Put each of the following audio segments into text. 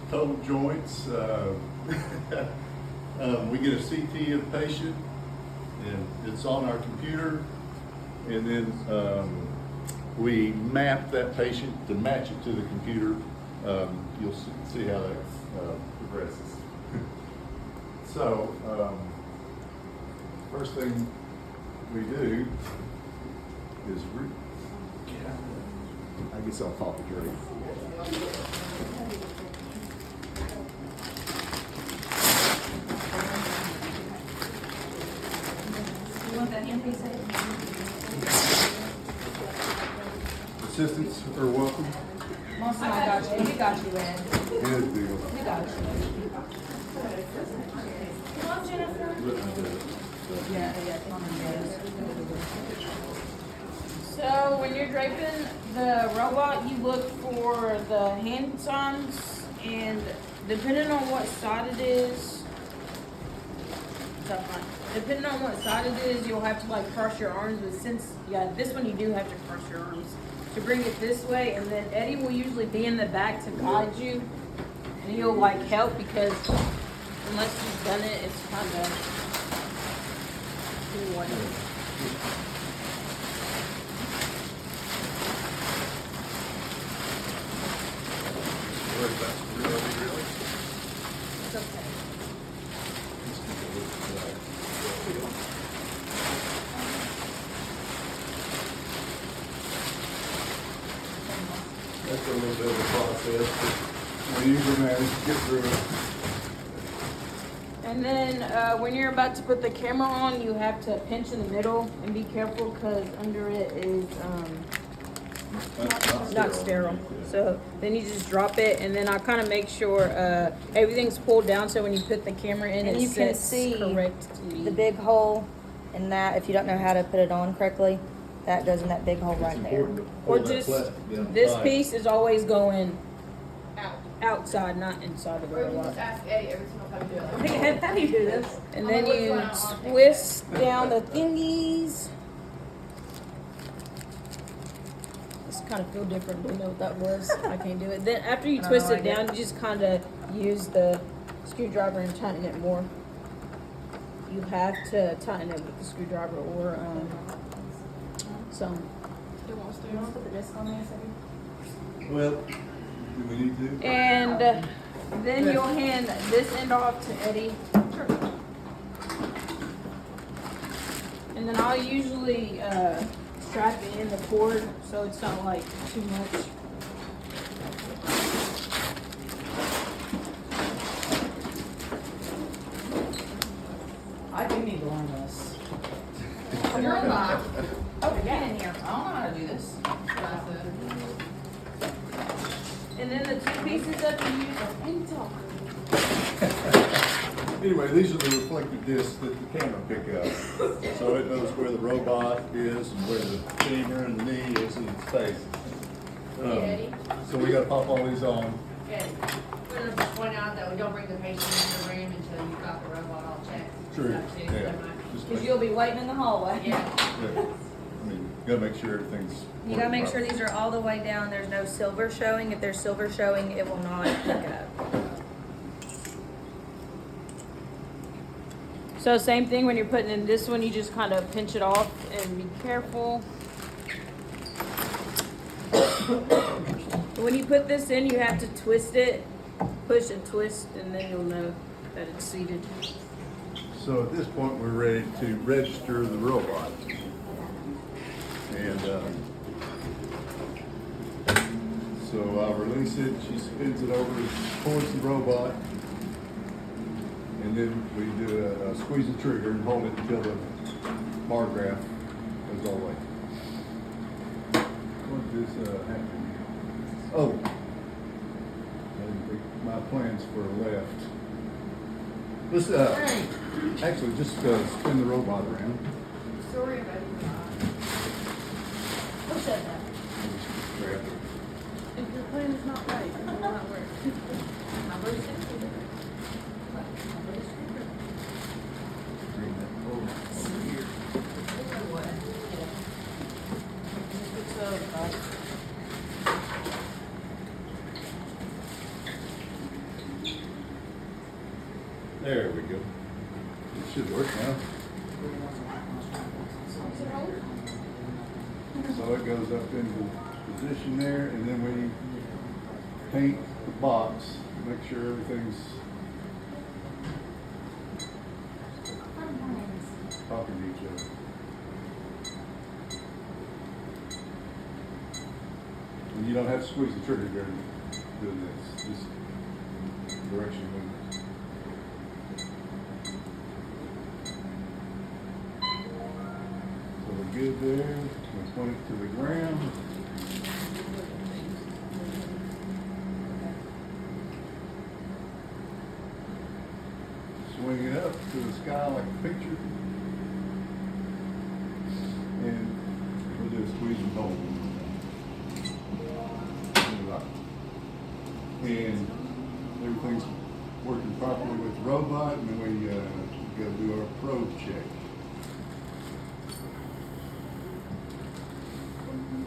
total joints. We get a CT of the patient, and it's on our computer, and then we map that patient to match it to the computer. You'll see how that progresses. So, first thing we do is I guess I'll pop it right. You want that hand piece? Assistants are welcome. Most I got you. We got you, Ed. Good deal. We got you. Come on, Jennifer. Yeah, come on, guys. So when you're draping the robot, you look for the hand signs, and depending on what side it is, depending on what side it is, you'll have to like cross your arms. But since this one you do have to cross your arms to bring it this way, and then Eddie will usually be in the back to guide you, and he'll like help because unless he's done it, it's kind of It's okay. That's a little bit of a process, but we usually manage to get through it. And then when you're about to put the camera on, you have to pinch in the middle and be careful because under it is not sterile. So then you just drop it, and then I kind of make sure everything's pulled down so when you put the camera in, And it you can sits see correctly. the big hole in that. If you don't know how to put it on correctly, that goes in that big hole right there. Or just this piece is always going outside, not inside of the Or you can robot. just ask Eddie every single time you do it. How do you do this? And then you twist down the thingies. This kind of feel different. Don't know what that was. I can't do it. Then after you twist it down, you just kind of use the screwdriver and tighten it more. You have to tighten it with the screwdriver or some. You want to put the disc on there, Sadie? Well, do we need to? And then you'll hand this end off to Eddie. And then I'll usually strap it in the cord so it's not like too much. I do need to learn this. You're not. Oh, get in here. I don't know how to do this. And then the two pieces that you use are pink top. Anyway, these are the reflective discs that the camera pick up. So it knows where the robot is and where the femur and the knee is in its face. So we gotta pop all these on. Okay. We're gonna just point out that we don't bring the patient in the room until you've got the robot all checked. True, Stuff too, yeah. so much. Just Because make- you'll be waiting in the hallway. Yeah. yeah. I mean, you gotta make sure everything's. You gotta make sure working these are all the way down. There's no silver showing. If there's silver showing, it will not pick up. So same thing when you're putting in this one, you just kind of pinch it off and be careful. When you put this in, you have to twist it, push and twist, and then you'll know that it's seated. right. So at this point, we're ready to register the robot. And so I'll release it, she spins it over towards the robot. And then we do a squeeze the trigger and hold it until the bar graph goes all the way. What does happen? Oh, my plans for left. Let's actually just spin the robot around. Sorry about it. Push that down. Grab it. If your plan is not right, it will not work. Bring that over here. There we go. It should work now. So it goes up into position there, and then we paint the box, make sure everything's talking to each other. And you don't have to squeeze the trigger during doing this. Just direction movement. So we're good there. We point it to the ground. Swing it up to the sky like a picture. And we'll do a squeeze and hold. And everything's working properly with the robot, and then we go do our probe check.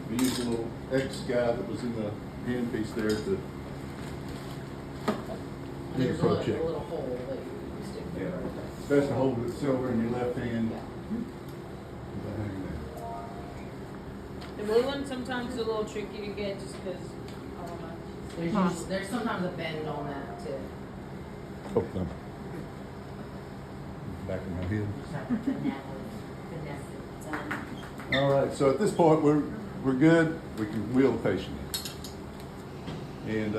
We used a little X guy that was in the handpiece there to do the There's a probe little, check. a little hole that you stick Yeah, there. it's best to hold the silver in your left hand. Yeah. Hang there. The blue one sometimes is a little tricky to get just because, I don't know. There's sometimes a bend on that too. Oh, no. Back of my head. All right, so at this point, we're good. We can wheel the patient in. And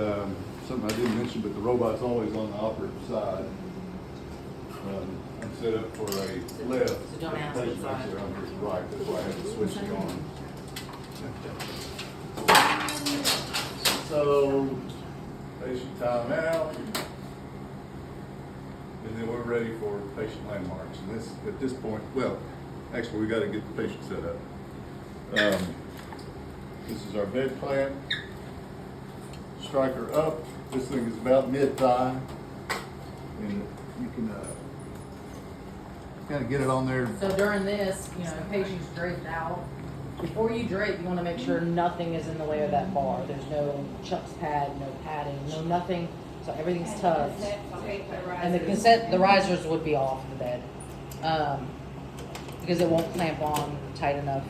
something I didn't mention, but the robot's always on the operative side. I'm set up for a left. So don't ask Patient which side. actually on his right, that's why I have to switch it on. So, patient time out. And then we're ready for patient landmarks. And this, at this point, well, actually, we gotta get the patient set up. This is our bed clamp. Stryker up. This thing is about mid-thigh. And you can, kind of get it on there. So during this, you know, patient's draped out. Before you drape, you want to make sure nothing is in the way of that bar. There's no chucks pad, no padding, no nothing. So everything's tucked. And the risers would be off the bed. Because it won't clamp on tight enough.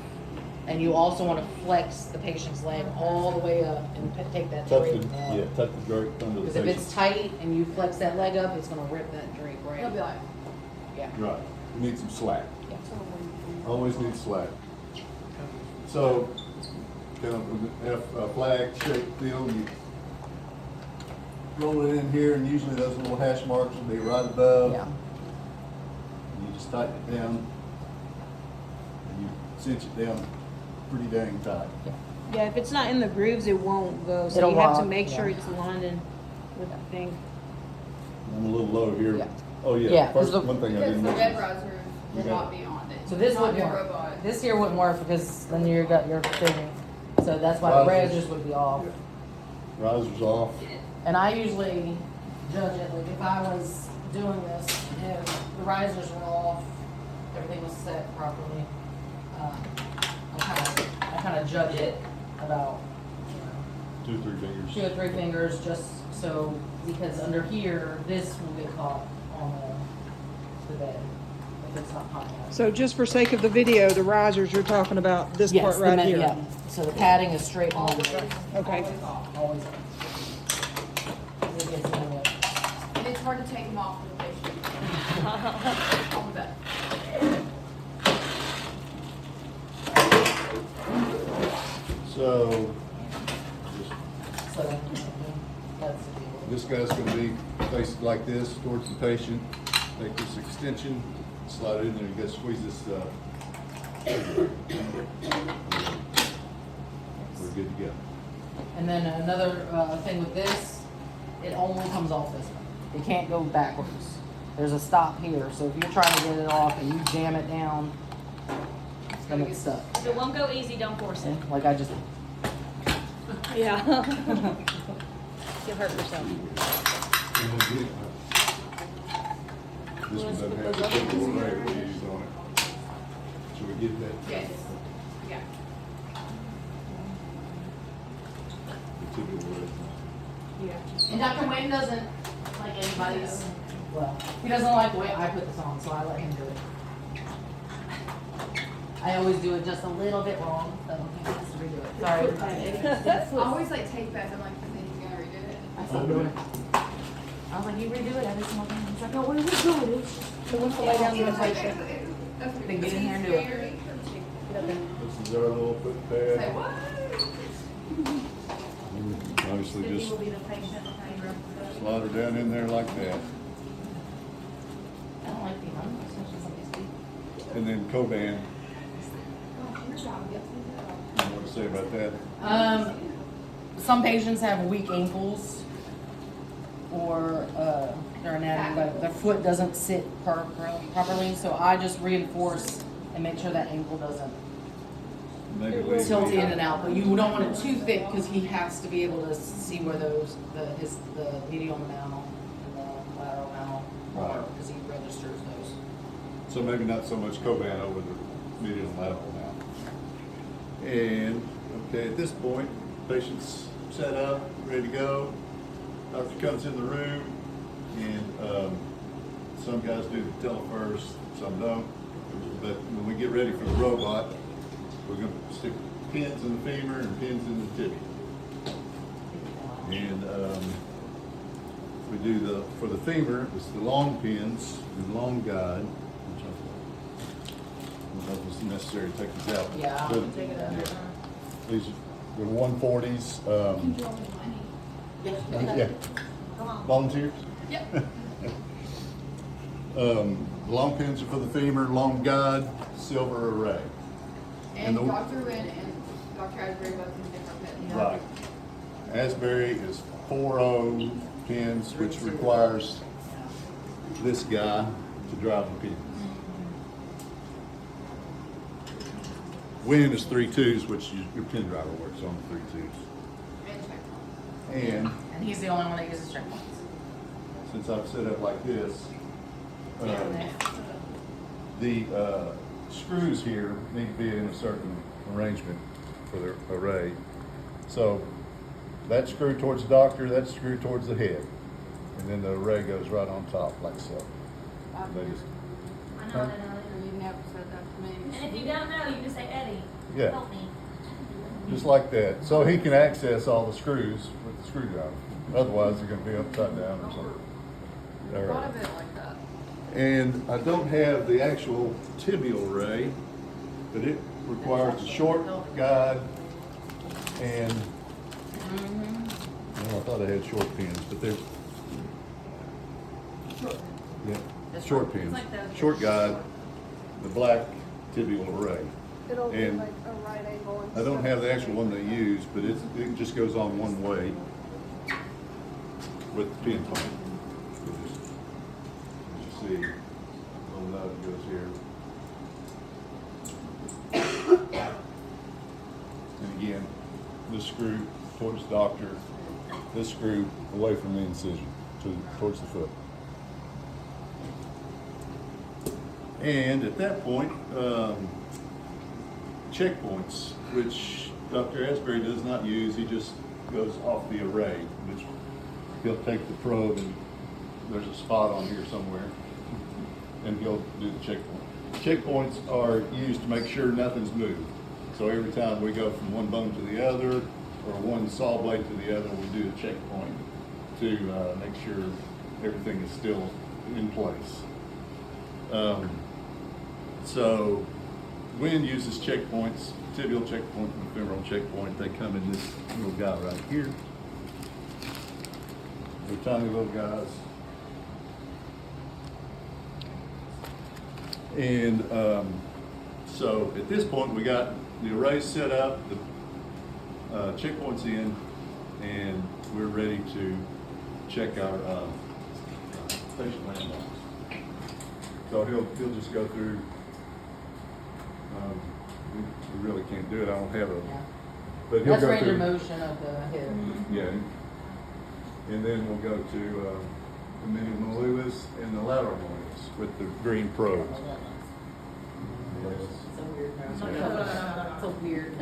And you also want to flex the patient's leg all the way up and take that drape up. tuck the drape under the Because if it's tight and you flex that leg up, it's going to rip that drape right. He'll be like, Yeah. Right, we need some slack. Yeah. Always need slack. So, kind of a flag shaped deal, you roll it in here, and usually those little hash marks will be right above. Yeah. And you just tighten it down, and you cinch it down pretty dang tight. Yeah, if it's not in the grooves, it won't go. So It'll you have to rock, make sure yeah. it's lining with the thing. I'm a little low here. Yeah. Oh, yeah, Yeah, 'cause first, the- one thing I because didn't the mention. bed risers will not be on it. So this Not wouldn't your work. robot. This here wouldn't work because then you got your thing. So that's why the Risers. risers would be off. Risers off. And I usually judge it, like if I was doing this and the risers were off, everything was set properly, I kind of judge it about, you know, 2 or 3 fingers. 2 or 3 fingers, just so, because under here, this will get caught on the bed if it's not high enough. So just for sake of the video, the risers you're talking about, this Yes, part the right ma- here. yeah. So the padding is straight on, Okay. always. It gets in there. And it's hard to take them off with the patient. On the bed. So, So that's the deal. this guy's gonna be faced like this towards the patient. Take this extension, slide it in there, you gotta squeeze this, we're good to go. And then another thing with this, it only comes off this way. It can't go backwards. There's a stop here, so if you're trying to get it off and you jam it down, then it's stuck. If it won't go easy, don't force it. Like I just, Yeah. You'll hurt yourself. This one doesn't have the typical array we use on it. Should we get that? Yes. Yeah. The typical array. Yeah. and Dr. Wayne doesn't like anybody's Well, he doesn't like the way I put this on, so I let him do it. I always do it just a little bit wrong, so he has to redo it. Sorry. I always like take back, I'm like, I think you gotta redo it. I stopped doing it. I was like, you redo it every single time. He's like, oh, where did we go? So once I lay down the patient. Then get in here and do it. This is our little foot Say pad. what? Obviously Cindy just will be the patient, okay, slide her down in there like that. I don't like being on, especially somebody's feet. And then Coban, you want to say about that? Some patients have weak ankles or their anatomy, but their foot doesn't sit properly. So I just reinforce and make sure that ankle doesn't Negatively. tilt in and out. But you don't want it too thick because he has to be able to see where the medial malleus and the lateral malleus are Right. because he registers those. So maybe not so much Coban over the medial and lateral now. And, okay, at this point, patient's set up, ready to go. Doctor comes in the room, and some guys do the tele first, some don't. But when we get ready for the robot, we're gonna stick pins in the femur and pins in the tibia. And we do for the femur, it's the long pins, the long guide, which I don't know if it's necessary to take these out. Yeah, But take it out. These are the 140s. Yeah. Volunteers? Yep. The long pins are for the femur, long guide, silver array. And the- Dr. Wynn and Dr. Asbury both in different pins. Right. Asbury is 4-0 pins, which requires this guy to drive the pins. Win is 3-2s, which your pin driver works on the 3-2s. And check. And And he's the only one that uses checkpoints. since I've set up like this, the screws here need to be in a certain arrangement for the array. So that screw towards the doctor, that screw towards the head. And then the array goes right on top like so. They just, I know, You never said that to me. And if you don't know, you just say, Eddie, Yeah. help me. just like that. So he can access all the screws with the screwdriver. Otherwise, they're gonna be upside down or something. A All lot right. of it like that. And I don't have the actual tibial array, but it requires a short guide and, well, I thought I had short pins, but they're, yeah, short pins. Short guide, the black tibial array. It'll be And like a right angle. I don't have the actual one they use, but it just goes on one way with the pin point. As you see, little nut goes here. And again, this screw towards the doctor, this screw away from the incision, towards the foot. And at that point, checkpoints, which Dr. Asbury does not use, he just goes off the array, which he'll take the probe and there's a spot on here somewhere, and he'll do the checkpoint. Checkpoints are used to make sure nothing's moved. So every time we go from one bone to the other, or one saw blade to the other, we do a checkpoint to make sure everything is still in place. So Wynn uses checkpoints, tibial checkpoint and femoral checkpoint. They come in this little guy right here. They're tiny little guys. And so at this point, we got the array set up, the checkpoints in, and we're ready to check our patient landmarks. So he'll just go through. We really can't do it. I don't have a. Yeah. But he'll That's go range through. of motion of the hip. Yeah. And then we'll go to the medial malleus and the lateral malleus with the green probes. Yes. So weird. It's a weird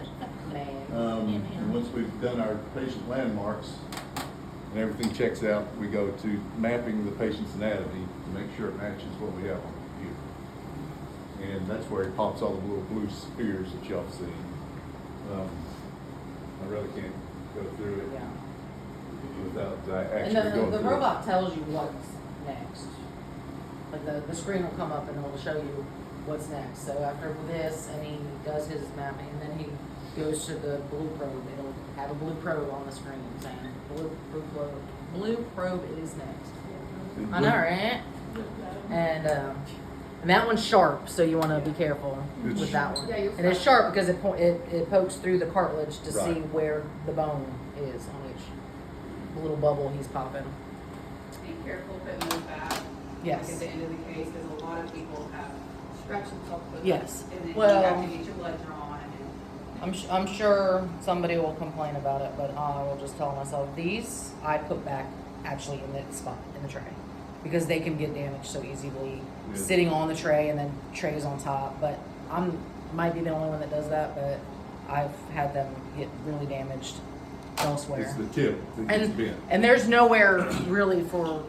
name. And once we've done our patient landmarks, and everything checks out, we go to mapping the patient's anatomy to make sure it matches what we have on the computer. And that's where it pops all the little blue spheres that y'all have seen. I really can't go through it Yeah. without And actually going the through it. robot tells you what's next. Like the screen will come up and it'll show you what's next. So after this, and he does his mapping, and then he goes to the blue probe. It'll have a blue probe on the screen saying blue probe is next. I know, right? And that one's sharp, so you want to be careful with that one. Yeah, you're And it's sharp because it pokes through the cartilage to Right. see where the bone is on each little bubble he's popping. Be careful putting those back. Yes. Like at the end of the case, because a lot of people have scratched themselves with Yes. them. And then Well- you have to get your blood drawn. And I'm sure somebody will complain about it, but I will just tell myself these I put back actually in the spot in the tray because they can get damaged so easily Yeah. sitting on the tray and then trays on top. But might be the only one that does that, but I've had them get really damaged elsewhere. It's the tip that gets bent. And there's nowhere really for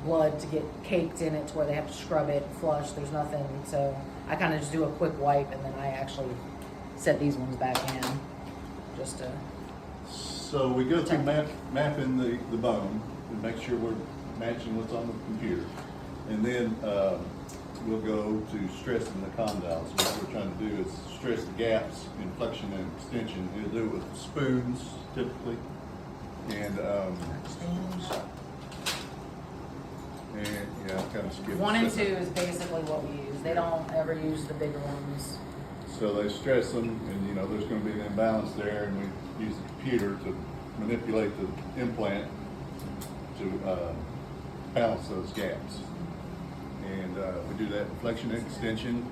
blood to get caked in it to where they have to scrub it, flush. There's nothing. So I kind of just do a quick wipe and then I actually set these ones back in just to. So we go through mapping the bone and make sure we're matching what's on the computer. And then we'll go to stressing the condyles. What we're trying to do is stress the gaps in flexion and extension. We'll do it with spoons typically. And yeah, I kind of skipped. 1 and 2 is basically what we use. They don't ever use the bigger ones. So they stress them, and you know there's going to be an imbalance there, and we use the computer to manipulate the implant to balance those gaps. And we do that in flexion and extension,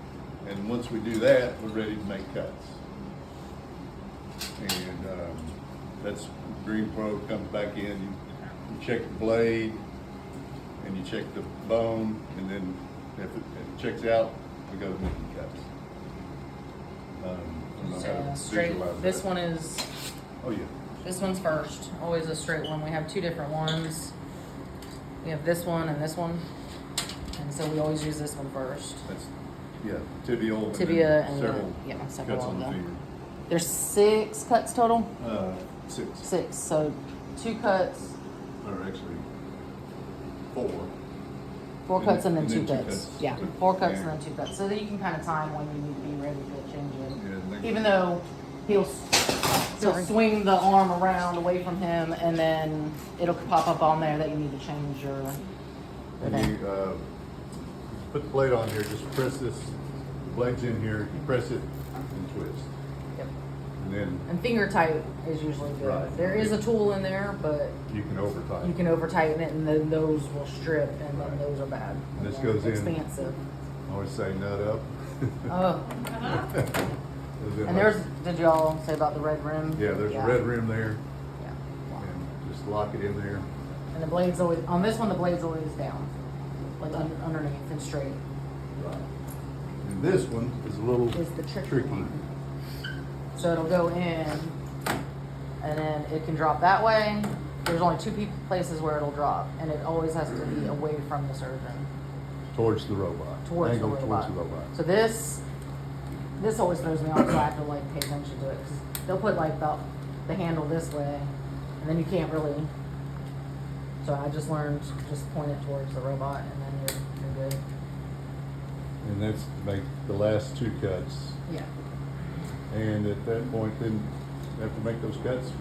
and once we do that, we're ready to make cuts. And that's green probe comes back in. You check the blade, and you check the bone, and then if it checks out, we go to making cuts. I don't know how to Straight. visualize This that. one is. Oh, yeah. This one's first. Always a straight one. We have 2 different ones. We have this one and this one, and so we always use this one first. That's, yeah, tibial. Tibia then and several several cuts of on the them. finger. There's 6 cuts total. 6, 6. So 2 cuts, or actually 4. 4 And- cuts, and then and 2 then two cuts. cuts. Yeah, So- 4 cuts yeah. and then 2 cuts. So that you can kind of time when you need to be ready to change it. Yeah, and they- Even though he'll swing the arm around away from him, and then it'll pop up on there that you need to change your. And you put the blade on here, just press this, the blade's in here, you press it and twist. Yep. And then And finger tight is usually good. Right. There is a tool in there, but you can over tighten. you can over tighten it, and then those will strip, and then Right. those are bad. And this they're goes in. expansive. I always say nut up. Oh, Goes in and like- did y'all say about the red rim? Yeah, there's a red rim there, Yeah. and just lock it in there. And the blade's always, on this one, the blade's always down, like underneath and straight. Right. And this one is a little Is the tricky tricky. one. So it'll go in, and then it can drop that way. There's only 2 places where it'll drop, and it always has to be away from the surgeon, Towards the robot. towards the Angled robot. Towards the robot. So this always throws me off, so I have to like pay attention to it, because they'll put like the handle this way, and then you can't really. So I just learned just point it towards the robot, and then you're good. And that's to make the last 2 cuts. Yeah. And at that point, then, after make those cuts,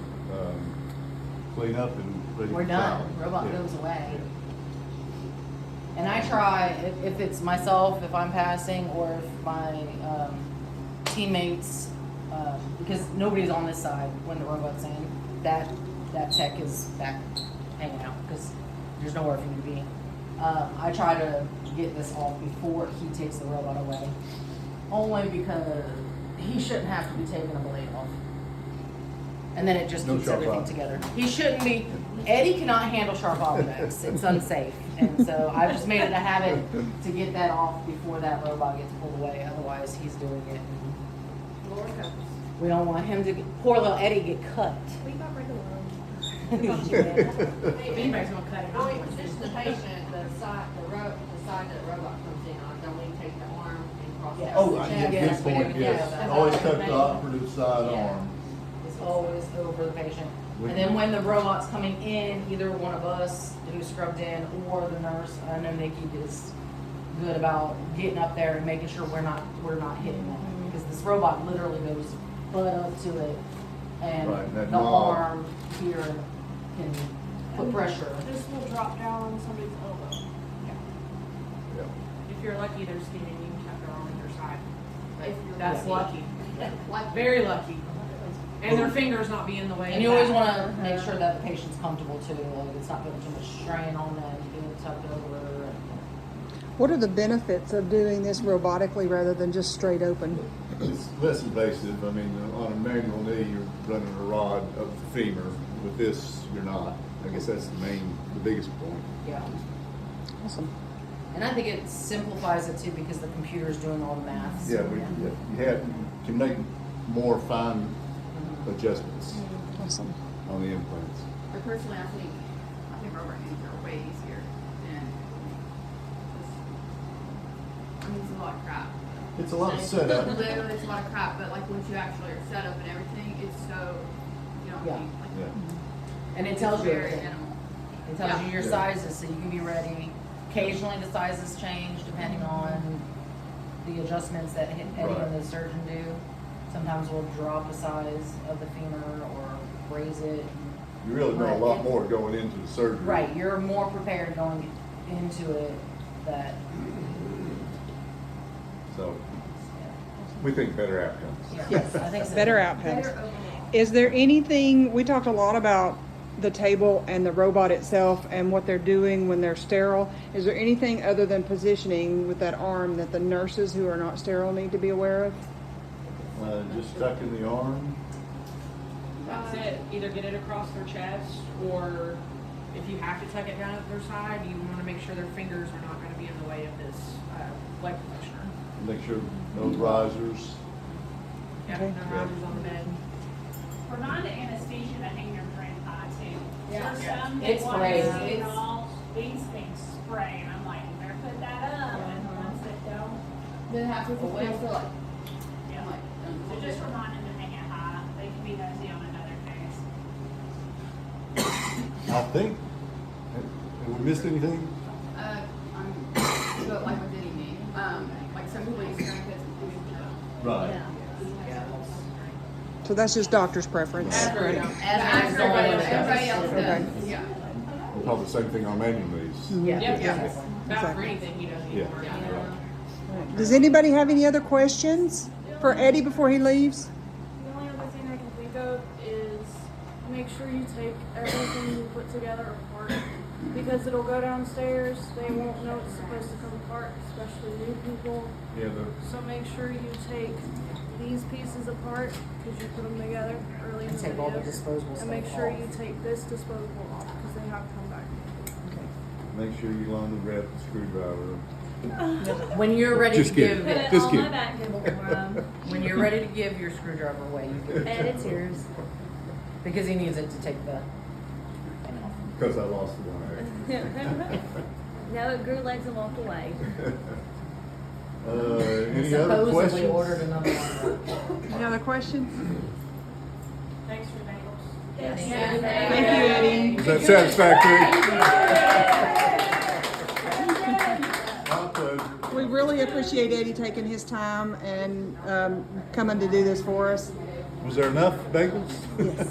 clean up and ready We're to done. file. Robot Yeah. goes away. And I try, if it's myself, if I'm passing, or if my teammates, because nobody's on this side when the robot's in, that tech is back hanging out because there's nowhere for you to be. I try to get this off before he takes the robot away, only because he shouldn't have to be taking a blade off. And then it just No keeps sharp everything object. together. He shouldn't be. Eddie cannot handle sharp objects. It's unsafe. And so I've just made it a habit to get that off before that robot gets pulled away. Otherwise, he's doing it. And Lord help us. we don't want him to get, poor little Eddie get cut. We got rid of one. If anybody's gonna cut it Well, off. we position the patient, the side that the robot comes in on, don't we take the arm and cross Yes. that? Oh, with the I chest? get this point, yes. Yeah. Always tuck the operative side Yeah. arm. It's always over the patient. And then when the robot's coming in, either one of us who's scrubbed in or the nurse, I know Nikki is good about getting up there and making sure we're not hitting them. Because this robot literally goes butt up to it and Right, that the knob. arm here can put pressure. This will drop down on somebody's elbow. Yeah. If you're lucky, they're skinny, you can have their arm on your side. If you're That's lucky, Like, very lucky. And their fingers not be in the way. And of you always that. want to make sure that the patient's comfortable too, like it's not putting too much strain on them, being tucked over. What are the benefits of doing this robotically rather than just straight open? It's less invasive. I mean, on a manual knee, you're running a rod up the femur. With this, you're not. I guess that's the biggest point. Yeah. Awesome. And I think it simplifies it too because the computer's doing all the math. Yeah, you can make more fine adjustments Awesome. on the implants. But personally, I think rubber hands are way easier than this. I mean, it's a lot of crap. It's a lot of setup. Literally, it's a lot of crap, but like once you actually are set up and everything, it's so, you don't Yeah. need, like, Yeah. And it tells you very everything. minimal. It tells Yeah. you your Yeah. sizes so you can be ready. Occasionally the sizes change depending on the adjustments that Eddie Right. and the surgeon do. Sometimes we'll drop the size of the femur or raise it. You really know a lot more going into the surgery. Right, you're more prepared going into it that, So we think better outcomes. yes, I think so. Better outcomes. Better overall. Is there anything, we talked a lot about the table and the robot itself and what they're doing when they're sterile. Is there anything other than positioning with that arm that the nurses who are not sterile need to be aware of? Just tucking the arm. That's it. Either get it across their chest, or if you have to tuck it down at their side, you want to make sure their fingers are not going to be in the way of this leg pressure. Make sure no risers. Yeah, Okay. no risers on the bed. For non-anesthesia, the hangers are in high too. Yeah. For Yeah. some, It's they want crazy. to see it It's- all, these things spray, and I'm like, you better put that up, and the ones that don't, Then half of the way I feel like, yeah. I'm like, So just remind them to hang it high, they can be nosy on another case. I think. Have we missed anything? but like with any knee, like some people use tourniquets and Right. So that's just doctor's preference. everybody right? else. As everybody else does. Everybody else Okay. does, yeah. We'll probably the same thing on manual knees. Yeah. Yep, Yeah. Not for Exactly. anything, you don't need Yeah. to worry Right. about. Does anybody have any other questions for Eddie before he leaves? The only other thing I can think of is make sure you take everything you put together apart because it'll go downstairs. They won't know it's supposed to come apart, especially new people. Yeah, So make sure you take these pieces apart because you put them together early in And the take all the video. disposable stuff And make sure off. you take this disposable off because they have to come back. make sure you line the rep, the screwdriver. When you're ready Just to kidding. give it, Just On my kidding. back table for 'em. when you're ready to give your screwdriver away, you give it to And him. it's yours. Because he needs it to take the thing off. Because I lost the one No, it grew legs and walked away. Any other Supposedly questions? ordered another one. Any other questions? Thanks for the bagels. Yes. Thank you, Eddie. Is that satisfactory? My pleasure. We really appreciate Eddie taking his time and coming to do this for us. Was there enough bagels? Yes.